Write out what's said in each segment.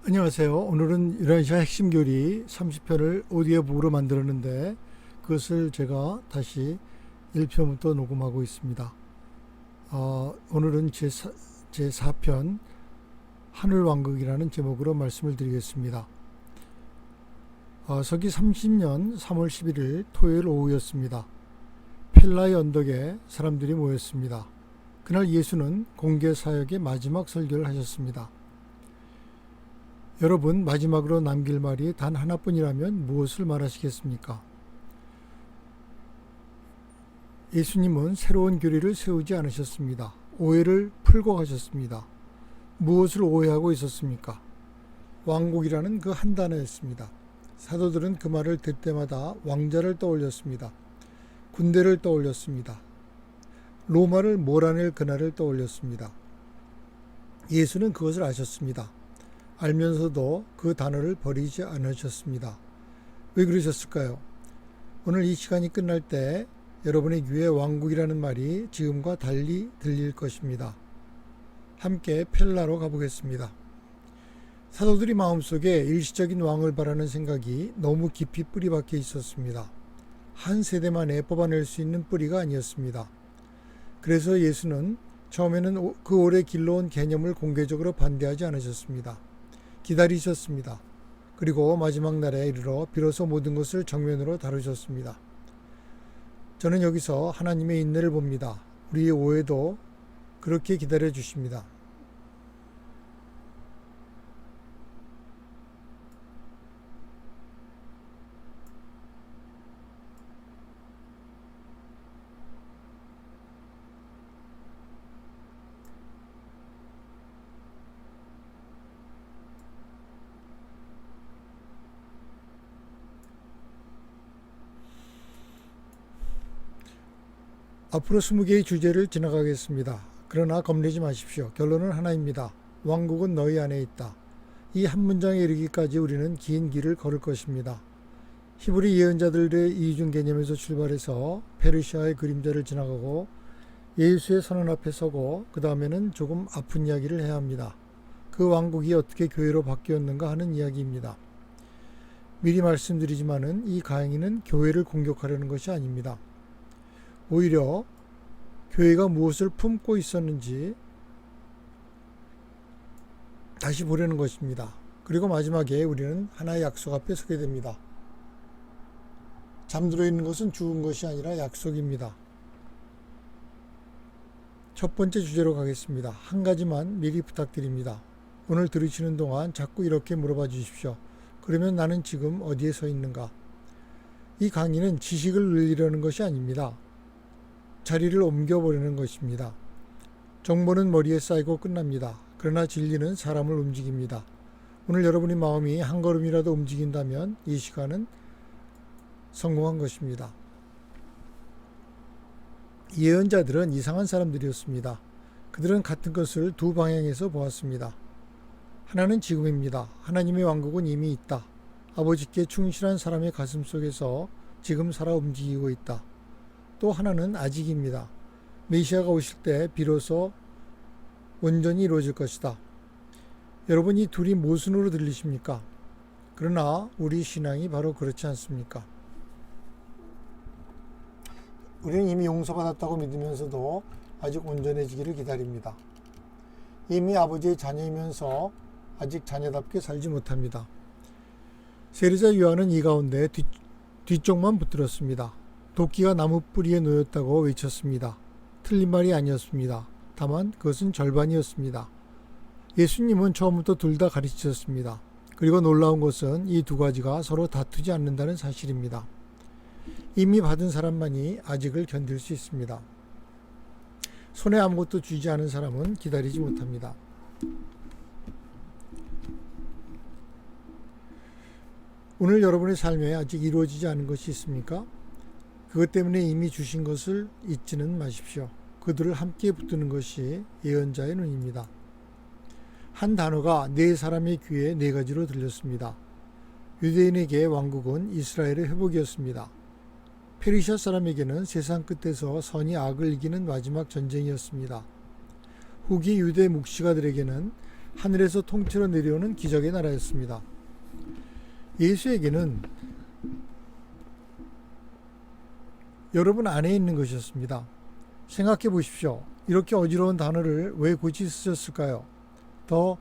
안녕하세요. 오늘은 유라시아 핵심 교리 30편을 오디오북으로 만들었는데 그것을 제가 다시 1편부터 녹음하고 있습니다. 오늘은 제4편 하늘왕국이라는 제목으로 말씀을 드리겠습니다. 서기 30년 3월 11일 토요일 오후였습니다. 펠라의 언덕에 사람들이 모였습니다. 그날 예수는 공개 사역의 마지막 설교를 하셨습니다. 여러분, 마지막으로 남길 말이 단 하나뿐이라면 무엇을 말하시겠습니까? 예수님은 새로운 교리를 세우지 않으셨습니다. 오해를 풀고 가셨습니다. 무엇을 오해하고 있었습니까? 왕국이라는 그 한 단어였습니다. 사도들은 그 말을 들 때마다 왕자를 떠올렸습니다. 군대를 떠올렸습니다. 로마를 몰아낼 그날을 떠올렸습니다. 예수는 그것을 아셨습니다. 알면서도 그 단어를 버리지 않으셨습니다. 왜 그러셨을까요? 오늘 이 시간이 끝날 때 여러분의 귀에 왕국이라는 말이 지금과 달리 들릴 것입니다. 함께 펠라로 가보겠습니다. 사도들이 마음속에 일시적인 왕을 바라는 생각이 너무 깊이 뿌리박혀 있었습니다. 한 세대만에 뽑아낼 수 있는 뿌리가 아니었습니다. 그래서 예수는 처음에는 그 오래 길러온 개념을 공개적으로 반대하지 않으셨습니다. 기다리셨습니다. 그리고 마지막 날에 이르러 비로소 모든 것을 정면으로 다루셨습니다. 저는 여기서 하나님의 인내를 봅니다. 우리의 오해도 그렇게 기다려 주십니다. 앞으로 20개의 주제를 지나가겠습니다. 그러나 겁내지 마십시오. 결론은 하나입니다. 왕국은 너희 안에 있다. 이 한 문장에 이르기까지 우리는 긴 길을 걸을 것입니다. 히브리 예언자들의 이중 개념에서 출발해서 페르시아의 그림자를 지나가고 예수의 선언 앞에 서고 그 다음에는 조금 아픈 이야기를 해야 합니다. 그 왕국이 어떻게 교회로 바뀌었는가 하는 이야기입니다. 미리 말씀드리지만은 이 강의는 교회를 공격하려는 것이 아닙니다. 오히려 교회가 무엇을 품고 있었는지 다시 보려는 것입니다. 그리고 마지막에 우리는 하나의 약속 앞에 서게 됩니다. 잠들어 있는 것은 죽은 것이 아니라 약속입니다. 첫 번째 주제로 가겠습니다. 한 가지만 미리 부탁드립니다. 오늘 들으시는 동안 자꾸 이렇게 물어봐 주십시오. 그러면 나는 지금 어디에 서 있는가? 이 강의는 지식을 늘리려는 것이 아닙니다. 자리를 옮겨버리는 것입니다. 정보는 머리에 쌓이고 끝납니다. 그러나 진리는 사람을 움직입니다. 오늘 여러분의 마음이 한 걸음이라도 움직인다면 이 시간은 성공한 것입니다. 예언자들은 이상한 사람들이었습니다. 그들은 같은 것을 두 방향에서 보았습니다. 하나는 지금입니다. 하나님의 왕국은 이미 있다. 아버지께 충실한 사람의 가슴 속에서 지금 살아 움직이고 있다. 또 하나는 아직입니다. 메시아가 오실 때 비로소 온전히 이루어질 것이다. 여러분, 이 둘이 모순으로 들리십니까? 그러나 우리 신앙이 바로 그렇지 않습니까? 우리는 이미 용서받았다고 믿으면서도 아직 온전해지기를 기다립니다. 이미 아버지의 자녀이면서 아직 자녀답게 살지 못합니다. 세례자 요한은 이 가운데 뒤쪽만 붙들었습니다. 도끼가 나무 뿌리에 놓였다고 외쳤습니다. 틀린 말이 아니었습니다. 다만 그것은 절반이었습니다. 예수님은 처음부터 둘 다 가르치셨습니다. 그리고 놀라운 것은 이 두 가지가 서로 다투지 않는다는 사실입니다. 이미 받은 사람만이 아직을 견딜 수 있습니다. 손에 아무것도 쥐지 않은 사람은 기다리지 못합니다. 오늘 여러분의 삶에 아직 이루어지지 않은 것이 있습니까? 그것 때문에 이미 주신 것을 잊지는 마십시오. 그들을 함께 붙드는 것이 예언자의 눈입니다. 한 단어가 네 사람의 귀에 네 가지로 들렸습니다. 유대인에게 왕국은 이스라엘의 회복이었습니다. 페르시아 사람에게는 세상 끝에서 선이 악을 이기는 마지막 전쟁이었습니다. 후기 유대 묵시가들에게는 하늘에서 통째로 내려오는 기적의 나라였습니다. 예수에게는 여러분 안에 있는 것이었습니다. 생각해 보십시오. 이렇게 어지러운 단어를 왜 굳이 쓰셨을까요? 더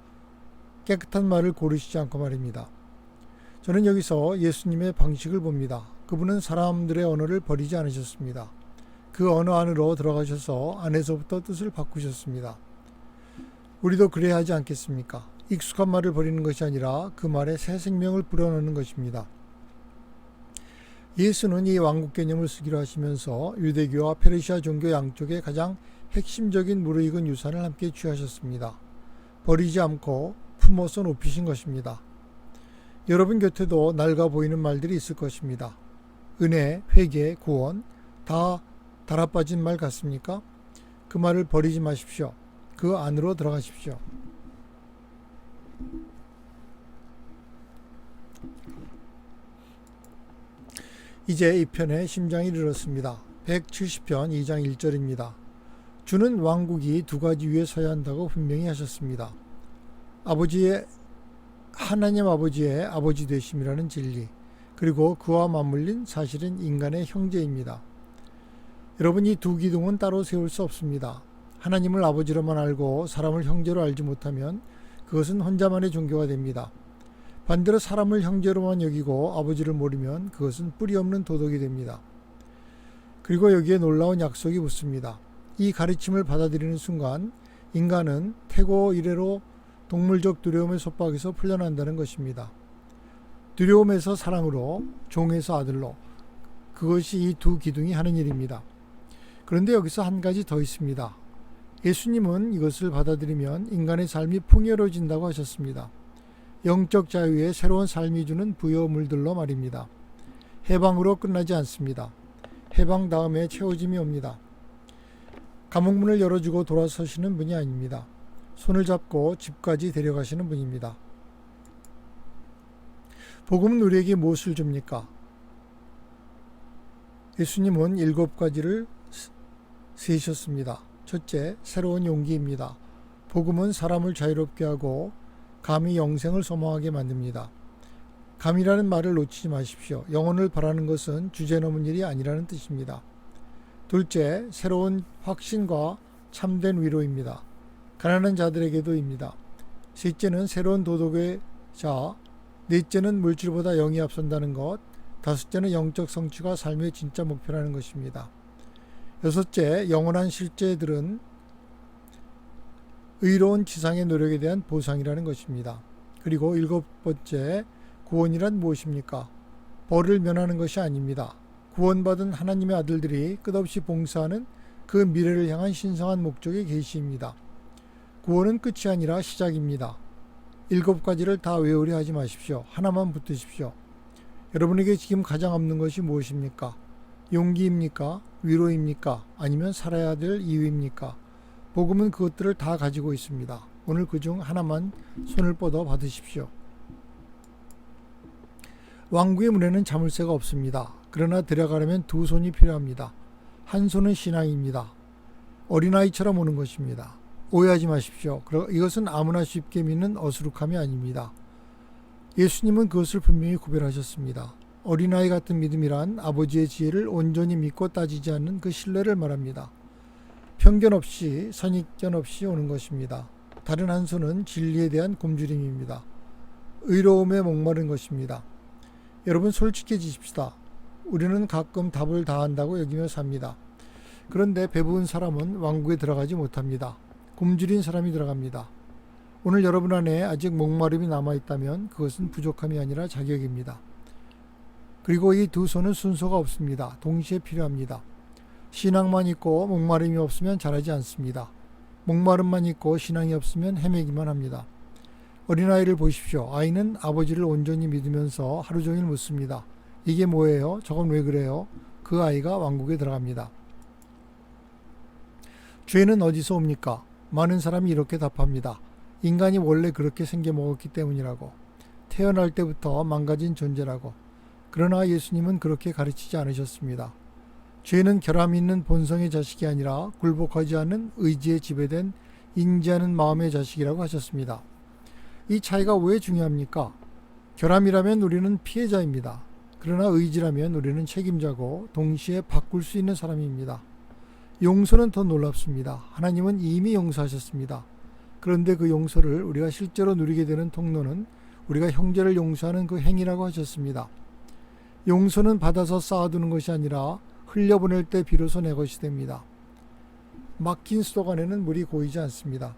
깨끗한 말을 고르시지 않고 말입니다. 저는 여기서 예수님의 방식을 봅니다. 그분은 사람들의 언어를 버리지 않으셨습니다. 그 언어 안으로 들어가셔서 안에서부터 뜻을 바꾸셨습니다. 우리도 그래야 하지 않겠습니까? 익숙한 말을 버리는 것이 아니라 그 말에 새 생명을 불어넣는 것입니다. 예수는 이 왕국 개념을 쓰기로 하시면서 유대교와 페르시아 종교 양쪽의 가장 핵심적인 무르익은 유산을 함께 취하셨습니다. 버리지 않고 품어서 높이신 것입니다. 여러분 곁에도 낡아 보이는 말들이 있을 것입니다. 은혜, 회개, 구원 다 달아빠진 말 같습니까? 그 말을 버리지 마십시오. 그 안으로 들어가십시오. 이제 이 편의 심장이 이르렀습니다. 170편 2장 1절입니다. 주는 왕국이 두 가지 위에 서야 한다고 분명히 하셨습니다. 하나님 아버지의 아버지 되심이라는 진리, 그리고 그와 맞물린 사실은 인간의 형제입니다. 여러분, 이 두 기둥은 따로 세울 수 없습니다. 하나님을 아버지로만 알고 사람을 형제로 알지 못하면 그것은 혼자만의 종교가 됩니다. 반대로 사람을 형제로만 여기고 아버지를 모르면 그것은 뿌리 없는 도덕이 됩니다. 그리고 여기에 놀라운 약속이 붙습니다. 이 가르침을 받아들이는 순간 인간은 태고 이래로 동물적 두려움의 속박에서 풀려난다는 것입니다. 두려움에서 사랑으로, 종에서 아들로, 그것이 이 두 기둥이 하는 일입니다. 그런데 여기서 한 가지 더 있습니다. 예수님은 이것을 받아들이면 인간의 삶이 풍요로워진다고 하셨습니다. 영적 자유의 새로운 삶이 주는 부여물들로 말입니다. 해방으로 끝나지 않습니다. 해방 다음에 채워짐이 옵니다. 감옥문을 열어주고 돌아서시는 분이 아닙니다. 손을 잡고 집까지 데려가시는 분입니다. 복음은 우리에게 무엇을 줍니까? 예수님은 7가지를 세셨습니다. 첫째, 새로운 용기입니다. 복음은 사람을 자유롭게 하고 감히 영생을 소망하게 만듭니다. 감이라는 말을 놓치지 마십시오. 영혼을 바라는 것은 주제넘은 일이 아니라는 뜻입니다. 둘째, 새로운 확신과 참된 위로입니다. 가난한 자들에게도입니다. 셋째는 새로운 도덕의 자, 넷째는 물질보다 영이 앞선다는 것, 다섯째는 영적 성취가 삶의 진짜 목표라는 것입니다. 여섯째, 영원한 실제들은 의로운 지상의 노력에 대한 보상이라는 것입니다. 그리고 7번째, 구원이란 무엇입니까? 벌을 면하는 것이 아닙니다. 구원받은 하나님의 아들들이 끝없이 봉사하는 그 미래를 향한 신성한 목적의 계시입니다. 구원은 끝이 아니라 시작입니다. 7가지를 다 외우려 하지 마십시오. 하나만 붙드십시오. 여러분에게 지금 가장 없는 것이 무엇입니까? 용기입니까? 위로입니까? 아니면 살아야 될 이유입니까? 복음은 그것들을 다 가지고 있습니다. 오늘 그중 하나만 손을 뻗어 받으십시오. 왕국의 문에는 자물쇠가 없습니다. 그러나 들어가려면 두 손이 필요합니다. 한 손은 신앙입니다. 어린아이처럼 오는 것입니다. 오해하지 마십시오. 이것은 아무나 쉽게 믿는 어수룩함이 아닙니다. 예수님은 그것을 분명히 구별하셨습니다. 어린아이 같은 믿음이란 아버지의 지혜를 온전히 믿고 따지지 않는 그 신뢰를 말합니다. 편견 없이 선입견 없이 오는 것입니다. 다른 한 손은 진리에 대한 굶주림입니다. 의로움에 목마른 것입니다. 여러분, 솔직해지십시다. 우리는 가끔 답을 다 한다고 여기며 삽니다. 그런데 배부른 사람은 왕국에 들어가지 못합니다. 굶주린 사람이 들어갑니다. 오늘 여러분 안에 아직 목마름이 남아있다면 그것은 부족함이 아니라 자격입니다. 그리고 이 두 손은 순서가 없습니다. 동시에 필요합니다. 신앙만 있고 목마름이 없으면 자라지 않습니다. 목마름만 있고 신앙이 없으면 헤매기만 합니다. 어린아이를 보십시오. 아이는 아버지를 온전히 믿으면서 하루 종일 묻습니다. 이게 뭐예요? 저건 왜 그래요? 그 아이가 왕국에 들어갑니다. 죄는 어디서 옵니까? 많은 사람이 이렇게 답합니다. 인간이 원래 그렇게 생겨 먹었기 때문이라고. 태어날 때부터 망가진 존재라고. 그러나 예수님은 그렇게 가르치지 않으셨습니다. 죄는 결함 있는 본성의 자식이 아니라 굴복하지 않은 의지에 지배된 인지하는 마음의 자식이라고 하셨습니다. 이 차이가 왜 중요합니까? 결함이라면 우리는 피해자입니다. 그러나 의지라면 우리는 책임자고 동시에 바꿀 수 있는 사람입니다. 용서는 더 놀랍습니다. 하나님은 이미 용서하셨습니다. 그런데 그 용서를 우리가 실제로 누리게 되는 통로는 우리가 형제를 용서하는 그 행위라고 하셨습니다. 용서는 받아서 쌓아두는 것이 아니라 흘려보낼 때 비로소 내 것이 됩니다. 막힌 수도 안에는 물이 고이지 않습니다.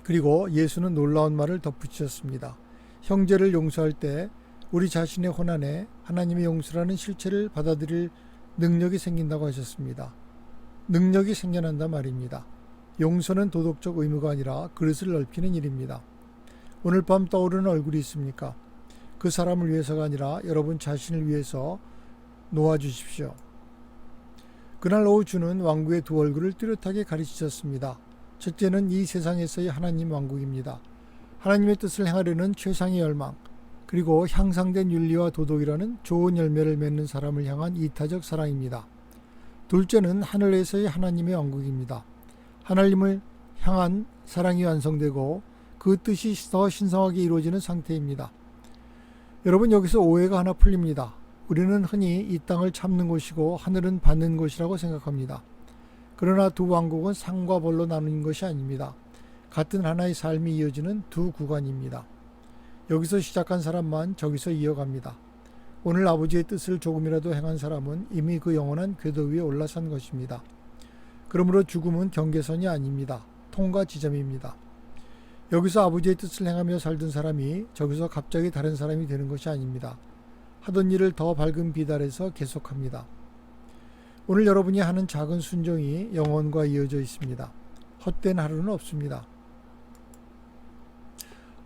그리고 예수는 놀라운 말을 덧붙이셨습니다. 형제를 용서할 때 우리 자신의 혼안에 하나님의 용서라는 실체를 받아들일 능력이 생긴다고 하셨습니다. 능력이 생겨난다 말입니다. 용서는 도덕적 의무가 아니라 그릇을 넓히는 일입니다. 오늘 밤 떠오르는 얼굴이 있습니까? 그 사람을 위해서가 아니라 여러분 자신을 위해서 놓아주십시오. 그날 오후 주는 왕국의 두 얼굴을 뚜렷하게 가르치셨습니다. 첫째는 이 세상에서의 하나님 왕국입니다. 하나님의 뜻을 행하려는 최상의 열망, 그리고 향상된 윤리와 도덕이라는 좋은 열매를 맺는 사람을 향한 이타적 사랑입니다. 둘째는 하늘에서의 하나님의 왕국입니다. 하나님을 향한 사랑이 완성되고 그 뜻이 더 신성하게 이루어지는 상태입니다. 여러분, 여기서 오해가 하나 풀립니다. 우리는 흔히 이 땅을 참는 곳이고 하늘은 받는 곳이라고 생각합니다. 그러나 두 왕국은 상과 벌로 나누는 것이 아닙니다. 같은 하나의 삶이 이어지는 두 구간입니다. 여기서 시작한 사람만 저기서 이어갑니다. 오늘 아버지의 뜻을 조금이라도 행한 사람은 이미 그 영원한 궤도 위에 올라선 것입니다. 그러므로 죽음은 경계선이 아닙니다. 통과 지점입니다. 여기서 아버지의 뜻을 행하며 살던 사람이 저기서 갑자기 다른 사람이 되는 것이 아닙니다. 하던 일을 더 밝은 빛 아래서 계속합니다. 오늘 여러분이 하는 작은 순종이 영원과 이어져 있습니다. 헛된 하루는 없습니다.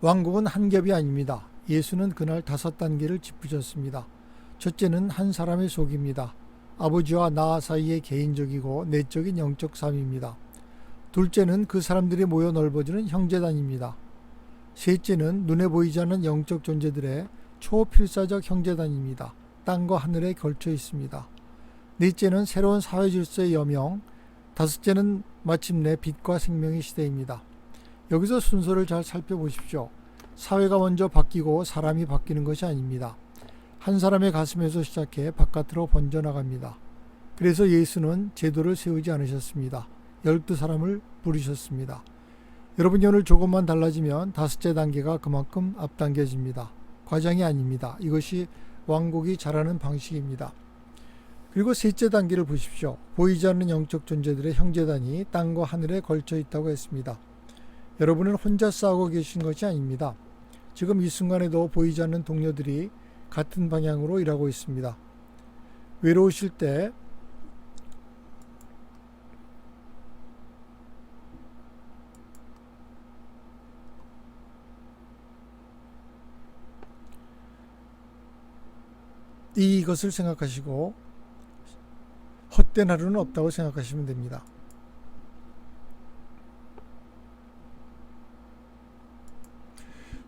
왕국은 한 겹이 아닙니다. 예수는 그날 5단계를 짚으셨습니다. 첫째는 한 사람의 속입니다. 아버지와 나 사이의 개인적이고 내적인 영적 삶입니다. 둘째는 그 사람들이 모여 넓어지는 형제단입니다. 셋째는 눈에 보이지 않는 영적 존재들의 초필사적 형제단입니다. 땅과 하늘에 걸쳐 있습니다. 넷째는 새로운 사회 질서의 여명, 다섯째는 마침내 빛과 생명의 시대입니다. 여기서 순서를 잘 살펴보십시오. 사회가 먼저 바뀌고 사람이 바뀌는 것이 아닙니다. 한 사람의 가슴에서 시작해 바깥으로 번져나갑니다. 그래서 예수는 제도를 세우지 않으셨습니다. 12사람을 부르셨습니다. 여러분이 오늘 조금만 달라지면 5째 단계가 그만큼 앞당겨집니다. 과장이 아닙니다. 이것이 왕국이 자라는 방식입니다. 그리고 셋째 단계를 보십시오. 보이지 않는 영적 존재들의 형제단이 땅과 하늘에 걸쳐 있다고 했습니다. 여러분은 혼자 싸우고 계신 것이 아닙니다. 지금 이 순간에도 보이지 않는 동료들이 같은 방향으로 일하고 있습니다. 외로우실 때 이것을 생각하시고 헛된 하루는 없다고 생각하시면 됩니다.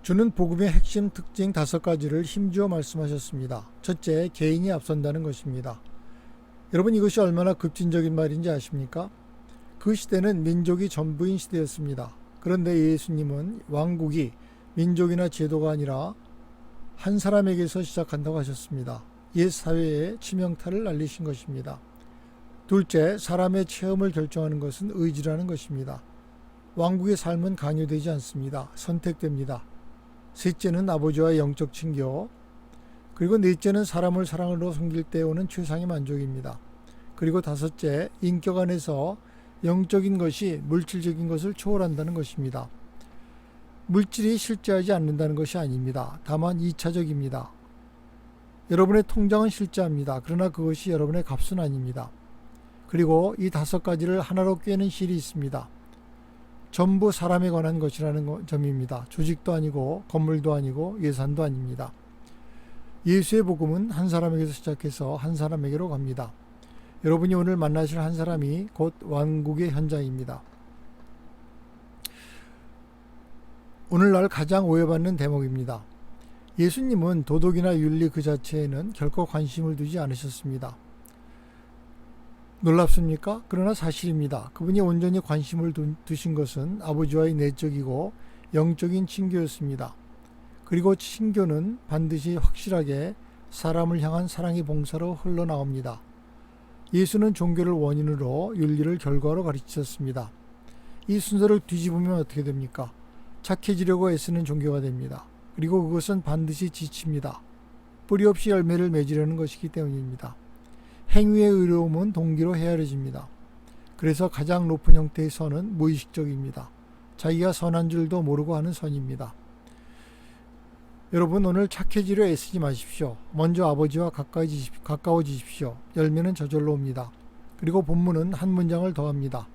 주는 복음의 핵심 특징 5가지를 힘주어 말씀하셨습니다. 첫째, 개인이 앞선다는 것입니다. 여러분, 이것이 얼마나 급진적인 말인지 아십니까? 그 시대는 민족이 전부인 시대였습니다. 그런데 예수님은 왕국이 민족이나 제도가 아니라 한 사람에게서 시작한다고 하셨습니다. 옛 사회의 치명타를 날리신 것입니다. 둘째, 사람의 체험을 결정하는 것은 의지라는 것입니다. 왕국의 삶은 강요되지 않습니다. 선택됩니다. 셋째는 아버지와의 영적 친교, 그리고 넷째는 사람을 사랑으로 섬길 때 오는 최상의 만족입니다. 그리고 다섯째, 인격 안에서 영적인 것이 물질적인 것을 초월한다는 것입니다. 물질이 실제하지 않는다는 것이 아닙니다. 다만 2차적입니다. 여러분의 통장은 실제합니다. 그러나 그것이 여러분의 값은 아닙니다. 그리고 이 5가지를 하나로 꿰는 실이 있습니다. 전부 사람에 관한 것이라는 점입니다. 조직도 아니고 건물도 아니고 예산도 아닙니다. 예수의 복음은 한 사람에게서 시작해서 한 사람에게로 갑니다. 여러분이 오늘 만나실 한 사람이 곧 왕국의 현장입니다. 오늘날 가장 오해받는 대목입니다. 예수님은 도덕이나 윤리 그 자체에는 결코 관심을 두지 않으셨습니다. 놀랍습니까? 그러나 사실입니다. 그분이 온전히 관심을 두신 것은 아버지와의 내적이고 영적인 친교였습니다. 그리고 친교는 반드시 확실하게 사람을 향한 사랑의 봉사로 흘러나옵니다. 예수는 종교를 원인으로 윤리를 결과로 가르치셨습니다. 이 순서를 뒤집으면 어떻게 됩니까? 착해지려고 애쓰는 종교가 됩니다. 그리고 그것은 반드시 지칩니다. 뿌리 없이 열매를 맺으려는 것이기 때문입니다. 행위의 의로움은 동기로 헤아려집니다. 그래서 가장 높은 형태의 선은 무의식적입니다. 자기가 선한 줄도 모르고 하는 선입니다. 여러분, 오늘 착해지려 애쓰지 마십시오. 먼저 아버지와 가까워지십시오. 열매는 저절로 옵니다. 그리고 본문은 한 문장을 더합니다.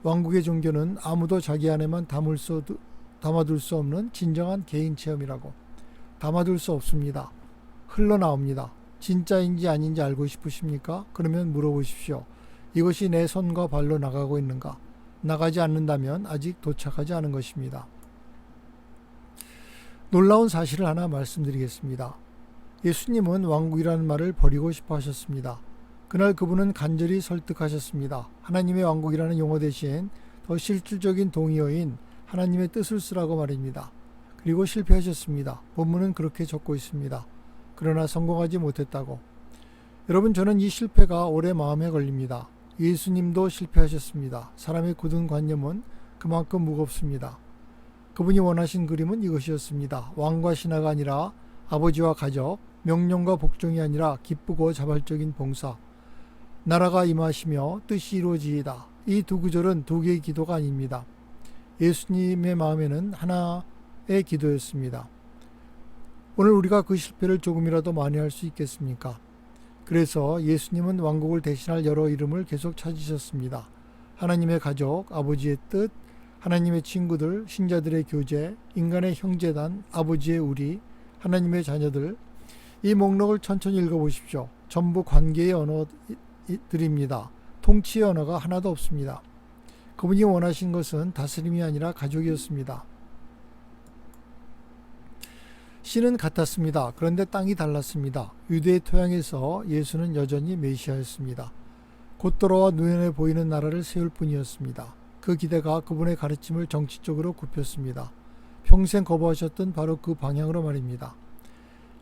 왕국의 종교는 아무도 자기 안에만 담아둘 수 없는 진정한 개인 체험이라고. 담아둘 수 없습니다. 흘러나옵니다. 진짜인지 아닌지 알고 싶으십니까? 그러면 물어보십시오. 이것이 내 손과 발로 나가고 있는가? 나가지 않는다면 아직 도착하지 않은 것입니다. 놀라운 사실을 하나 말씀드리겠습니다. 예수님은 왕국이라는 말을 버리고 싶어 하셨습니다. 그날 그분은 간절히 설득하셨습니다. 하나님의 왕국이라는 용어 대신 더 실질적인 동의어인 하나님의 뜻을 쓰라고 말입니다. 그리고 실패하셨습니다. 본문은 그렇게 적고 있습니다. 그러나 성공하지 못했다고. 여러분, 저는 이 실패가 오래 마음에 걸립니다. 예수님도 실패하셨습니다. 사람의 굳은 관념은 그만큼 무겁습니다. 그분이 원하신 그림은 이것이었습니다. 왕과 신하가 아니라 아버지와 가족, 명령과 복종이 아니라 기쁘고 자발적인 봉사. 나라가 임하시며 뜻이 이루어지이다. 이 두 구절은 두 개의 기도가 아닙니다. 예수님의 마음에는 하나의 기도였습니다. 오늘 우리가 그 실패를 조금이라도 만회할 수 있겠습니까? 그래서 예수님은 왕국을 대신할 여러 이름을 계속 찾으셨습니다. 하나님의 가족, 아버지의 뜻, 하나님의 친구들, 신자들의 교제, 인간의 형제단, 아버지의 우리, 하나님의 자녀들. 이 목록을 천천히 읽어보십시오. 전부 관계의 언어들입니다. 통치의 언어가 하나도 없습니다. 그분이 원하신 것은 다스림이 아니라 가족이었습니다. 씨는 같았습니다. 그런데 땅이 달랐습니다. 유대의 토양에서 예수는 여전히 메시아였습니다. 곧 돌아와 눈에 보이는 나라를 세울 뿐이었습니다. 그 기대가 그분의 가르침을 정치적으로 굽혔습니다. 평생 거부하셨던 바로 그 방향으로 말입니다.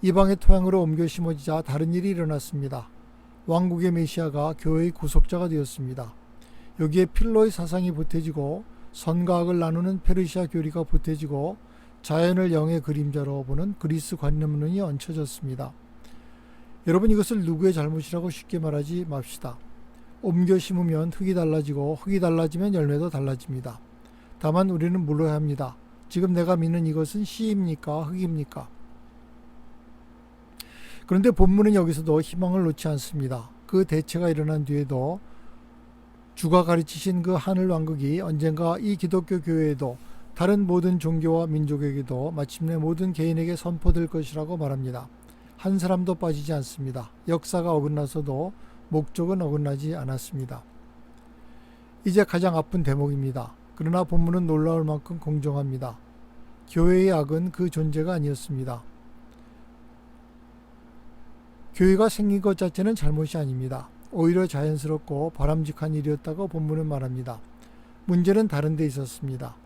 이방의 토양으로 옮겨 심어지자 다른 일이 일어났습니다. 왕국의 메시아가 교회의 구속자가 되었습니다. 여기에 필로의 사상이 보태지고 선과 악을 나누는 페르시아 교리가 보태지고 자연을 영의 그림자로 보는 그리스 관념론이 얹혀졌습니다. 여러분, 이것을 누구의 잘못이라고 쉽게 말하지 맙시다. 옮겨 심으면 흙이 달라지고 흙이 달라지면 열매도 달라집니다. 다만 우리는 물어야 합니다. 지금 내가 믿는 이것은 씨입니까? 흙입니까? 그런데 본문은 여기서도 희망을 놓지 않습니다. 그 대체가 일어난 뒤에도 주가 가르치신 그 하늘 왕국이 언젠가 이 기독교 교회에도 다른 모든 종교와 민족에게도 마침내 모든 개인에게 선포될 것이라고 말합니다. 한 사람도 빠지지 않습니다. 역사가 어긋나서도 목적은 어긋나지 않았습니다. 이제 가장 아픈 대목입니다. 그러나 본문은 놀라울 만큼 공정합니다. 교회의 악은 그 존재가 아니었습니다. 교회가 생긴 것 자체는 잘못이 아닙니다. 오히려 자연스럽고 바람직한 일이었다고 본문은 말합니다. 문제는 다른 데 있었습니다.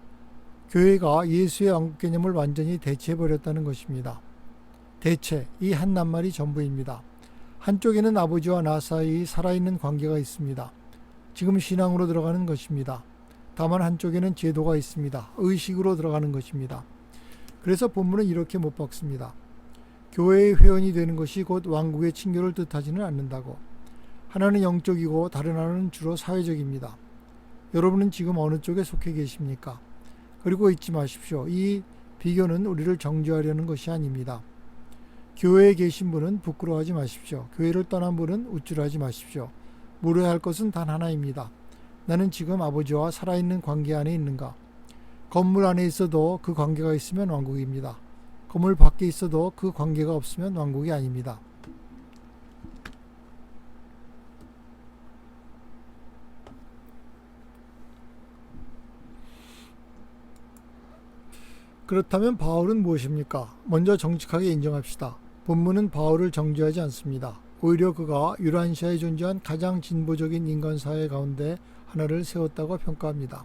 교회가 예수의 왕국 개념을 완전히 대체해버렸다는 것입니다. 대체, 이 한 낱말이 전부입니다. 한쪽에는 아버지와 나 사이 살아있는 관계가 있습니다. 지금 신앙으로 들어가는 것입니다. 다만 한쪽에는 제도가 있습니다. 의식으로 들어가는 것입니다. 그래서 본문은 이렇게 못 박습니다. 교회의 회원이 되는 것이 곧 왕국의 친교를 뜻하지는 않는다고. 하나는 영적이고 다른 하나는 주로 사회적입니다. 여러분은 지금 어느 쪽에 속해 계십니까? 그리고 잊지 마십시오. 이 비교는 우리를 정죄하려는 것이 아닙니다. 교회에 계신 분은 부끄러워하지 마십시오. 교회를 떠난 분은 우쭐하지 마십시오. 물어야 할 것은 단 하나입니다. 나는 지금 아버지와 살아있는 관계 안에 있는가? 건물 안에 있어도 그 관계가 있으면 왕국입니다. 건물 밖에 있어도 그 관계가 없으면 왕국이 아닙니다. 그렇다면 바울은 무엇입니까? 먼저 정직하게 인정합시다. 본문은 바울을 정죄하지 않습니다. 오히려 그가 유란시아에 존재한 가장 진보적인 인간사회 가운데 하나를 세웠다고 평가합니다.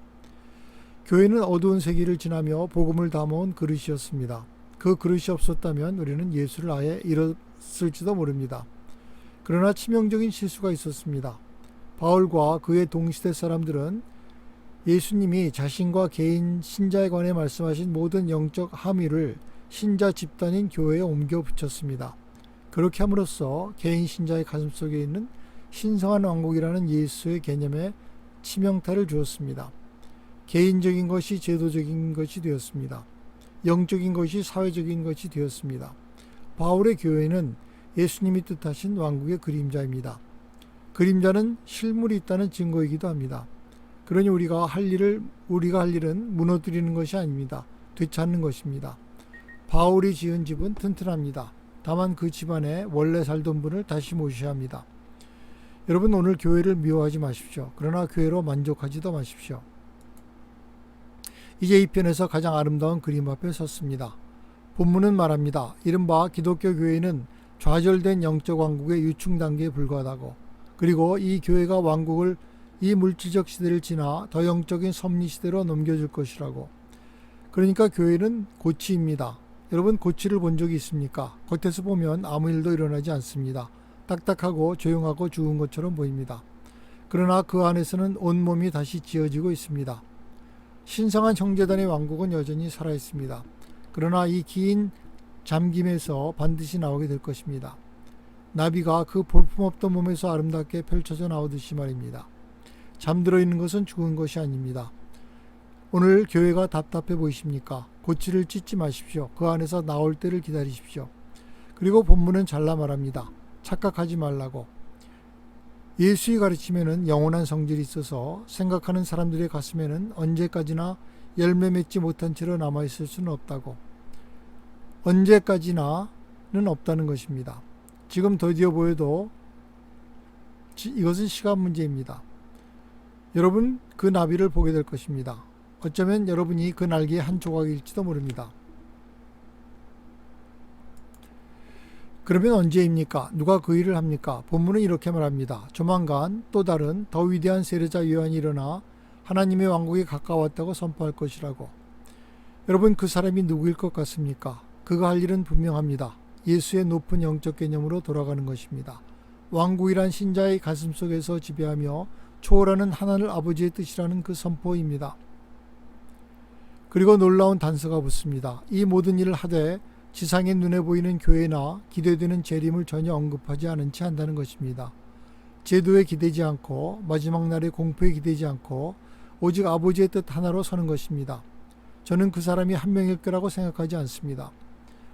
교회는 어두운 세기를 지나며 복음을 담아온 그릇이었습니다. 그 그릇이 없었다면 우리는 예수를 아예 잃었을지도 모릅니다. 그러나 치명적인 실수가 있었습니다. 바울과 그의 동시대 사람들은 예수님이 자신과 개인 신자에 관해 말씀하신 모든 영적 함의를 신자 집단인 교회에 옮겨 붙였습니다. 그렇게 함으로써 개인 신자의 가슴속에 있는 신성한 왕국이라는 예수의 개념에 치명타를 주었습니다. 개인적인 것이 제도적인 것이 되었습니다. 영적인 것이 사회적인 것이 되었습니다. 바울의 교회는 예수님이 뜻하신 왕국의 그림자입니다. 그림자는 실물이 있다는 증거이기도 합니다. 그러니 우리가 할 일은 무너뜨리는 것이 아닙니다. 되찾는 것입니다. 바울이 지은 집은 튼튼합니다. 다만 그 집안에 원래 살던 분을 다시 모셔야 합니다. 여러분, 오늘 교회를 미워하지 마십시오. 그러나 교회로 만족하지도 마십시오. 이제 이 편에서 가장 아름다운 그림 앞에 섰습니다. 본문은 말합니다. 이른바 기독교 교회는 좌절된 영적 왕국의 유충 단계에 불과하다고, 그리고 이 교회가 왕국을 이 물질적 시대를 지나 더 영적인 섭리 시대로 넘겨줄 것이라고. 그러니까 교회는 고치입니다. 여러분, 고치를 본 적이 있습니까? 겉에서 보면 아무 일도 일어나지 않습니다. 딱딱하고 조용하고 죽은 것처럼 보입니다. 그러나 그 안에서는 온몸이 다시 지어지고 있습니다. 신성한 형제단의 왕국은 여전히 살아있습니다. 그러나 이 긴 잠김에서 반드시 나오게 될 것입니다. 나비가 그 볼품없던 몸에서 아름답게 펼쳐져 나오듯이 말입니다. 잠들어 있는 것은 죽은 것이 아닙니다. 오늘 교회가 답답해 보이십니까? 고치를 찢지 마십시오. 그 안에서 나올 때를 기다리십시오. 그리고 본문은 잘라 말합니다. 착각하지 말라고. 예수의 가르침에는 영원한 성질이 있어서 생각하는 사람들의 가슴에는 언제까지나 열매 맺지 못한 채로 남아있을 수는 없다고. 언제까지나는 없다는 것입니다. 지금 더디어 보여도 이것은 시간 문제입니다. 여러분, 그 나비를 보게 될 것입니다. 어쩌면 여러분이 그 날개의 한 조각일지도 모릅니다. 그러면 언제입니까? 누가 그 일을 합니까? 본문은 이렇게 말합니다. 조만간 또 다른 더 위대한 세례자 요한이 일어나 하나님의 왕국에 가까웠다고 선포할 것이라고. 여러분, 그 사람이 누구일 것 같습니까? 그가 할 일은 분명합니다. 예수의 높은 영적 개념으로 돌아가는 것입니다. 왕국이란 신자의 가슴 속에서 지배하며 초월하는 하나님 아버지의 뜻이라는 그 선포입니다. 그리고 놀라운 단서가 붙습니다. 이 모든 일을 하되 지상의 눈에 보이는 교회나 기대되는 재림을 전혀 언급하지 않은 채 한다는 것입니다. 제도에 기대지 않고 마지막 날의 공포에 기대지 않고 오직 아버지의 뜻 하나로 서는 것입니다. 저는 그 사람이 한 명일 거라고 생각하지 않습니다.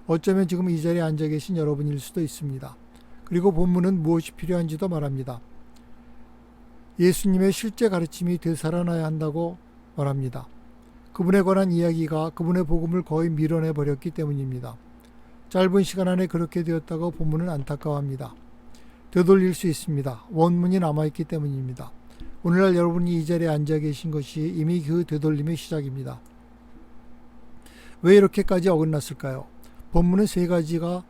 어쩌면 지금 이 자리에 앉아 계신 여러분일 수도 있습니다. 그리고 본문은 무엇이 필요한지도 말합니다. 예수님의 실제 가르침이 되살아나야 한다고 말합니다. 그분에 관한 이야기가 그분의 복음을 거의 밀어내 버렸기 때문입니다. 짧은 시간 안에 그렇게 되었다고 본문은 안타까워합니다. 되돌릴 수 있습니다. 원문이 남아있기 때문입니다. 오늘날 여러분이 이 자리에 앉아 계신 것이 이미 그 되돌림의 시작입니다. 왜 이렇게까지 어긋났을까요? 본문은 세 가지가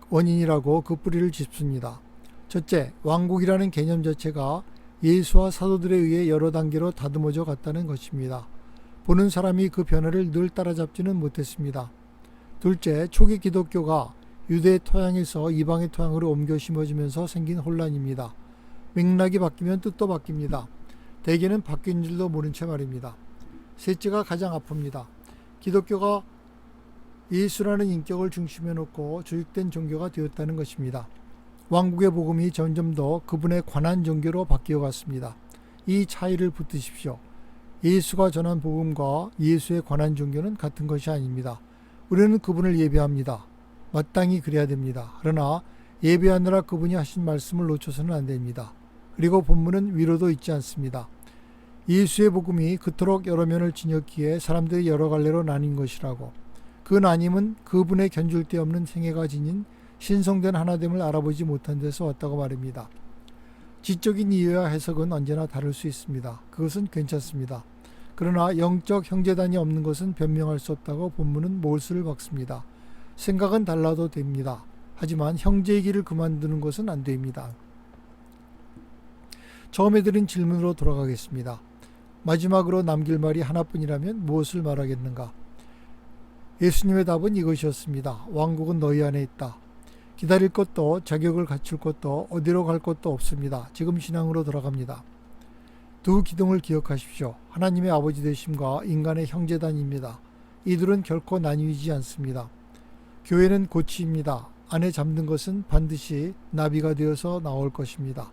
원인이라고 그 뿌리를 짚습니다. 첫째, 왕국이라는 개념 자체가 예수와 사도들에 의해 여러 단계로 다듬어져 갔다는 것입니다. 보는 사람이 그 변화를 늘 따라잡지는 못했습니다. 둘째, 초기 기독교가 유대의 토양에서 이방의 토양으로 옮겨 심어지면서 생긴 혼란입니다. 맥락이 바뀌면 뜻도 바뀝니다. 대개는 바뀐 줄도 모른 채 말입니다. 셋째가 가장 아픕니다. 기독교가 예수라는 인격을 중심에 놓고 조직된 종교가 되었다는 것입니다. 왕국의 복음이 점점 더 그분에 관한 종교로 바뀌어 갔습니다. 이 차이를 붙드십시오. 예수가 전한 복음과 예수에 관한 종교는 같은 것이 아닙니다. 우리는 그분을 예배합니다. 마땅히 그래야 됩니다. 그러나 예배하느라 그분이 하신 말씀을 놓쳐서는 안 됩니다. 그리고 본문은 위로도 있지 않습니다. 예수의 복음이 그토록 여러 면을 지녔기에 사람들이 여러 갈래로 나뉜 것이라고. 그 나님은 그분의 견줄 데 없는 생애가 지닌 신성된 하나됨을 알아보지 못한 데서 왔다고 말입니다. 지적인 이해와 해석은 언제나 다를 수 있습니다. 그것은 괜찮습니다. 그러나 영적 형제단이 없는 것은 변명할 수 없다고 본문은 몰수를 박습니다. 생각은 달라도 됩니다. 하지만 형제의 길을 그만두는 것은 안 됩니다. 처음에 드린 질문으로 돌아가겠습니다. 마지막으로 남길 말이 하나뿐이라면 무엇을 말하겠는가? 예수님의 답은 이것이었습니다. 왕국은 너희 안에 있다. 기다릴 것도 자격을 갖출 것도 어디로 갈 것도 없습니다. 지금 신앙으로 돌아갑니다. 두 기둥을 기억하십시오. 하나님의 아버지 되심과 인간의 형제단입니다. 이들은 결코 나뉘지 않습니다. 교회는 고치입니다. 안에 잠든 것은 반드시 나비가 되어서 나올 것입니다.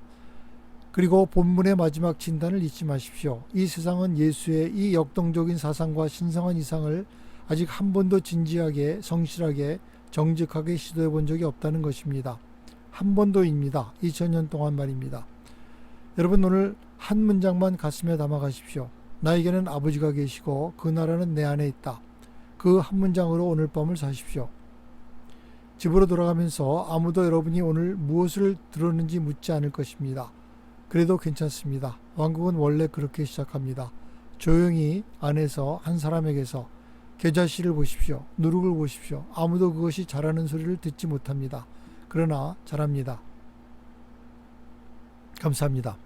그리고 본문의 마지막 진단을 잊지 마십시오. 이 세상은 예수의 이 역동적인 사상과 신성한 이상을 아직 한 번도 진지하게, 성실하게, 정직하게 시도해 본 적이 없다는 것입니다. 한 번도입니다. 2000년 동안 말입니다. 여러분, 오늘 한 문장만 가슴에 담아 가십시오. 나에게는 아버지가 계시고 그 나라는 내 안에 있다. 그 한 문장으로 오늘 밤을 사십시오. 집으로 돌아가면서 아무도 여러분이 오늘 무엇을 들었는지 묻지 않을 것입니다. 그래도 괜찮습니다. 왕국은 원래 그렇게 시작합니다. 조용히 안에서 한 사람에게서 겨자씨를 보십시오. 누룩을 보십시오. 아무도 그것이 자라는 소리를 듣지 못합니다. 그러나 자랍니다. 감사합니다.